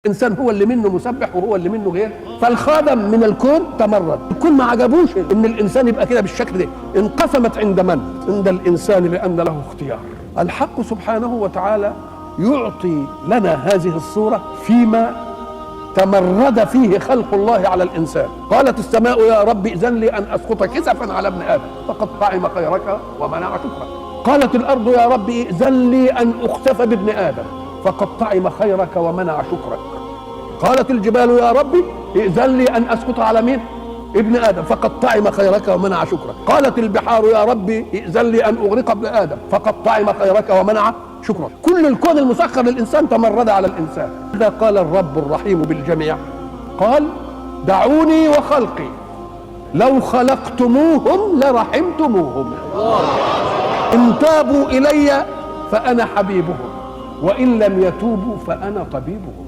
الانسان هو اللي منه مسبح وهو اللي منه غير. فالخادم من الكون تمرد، الكون ما عجبوش ان الانسان يبقى كده بالشكل ده. انقسمت عند من؟ عند الانسان، لان له اختيار. الحق سبحانه وتعالى يعطي لنا هذه الصورة فيما تمرد فيه خلق الله على الإنسان. قالت السماء يا رب إذن لي أن أسقط كسفا على ابن آدم فقد طعم خيرك ومنع شكرك. قالت الأرض يا رب إذن لي أن أخسف بابن آدم فقد طعم خيرك ومنع شكرك. قالت الجبال يا رب إذن لي أن أسقط على مين؟ ابن آدم فقد طعم خيرك ومنع شكرك. قالت البحار يا رب إذن لي أن أغرق ابن آدم فقد طعم خيرك ومنع شكرا. كل الكون المسخر للإنسان تمرد على الإنسان. إذا قال الرب الرحيم بالجميع قال دعوني وخلقي لو خلقتموهم لرحمتموهم إن تابوا إلي فأنا حبيبهم وإن لم يتوبوا فأنا طبيبهم.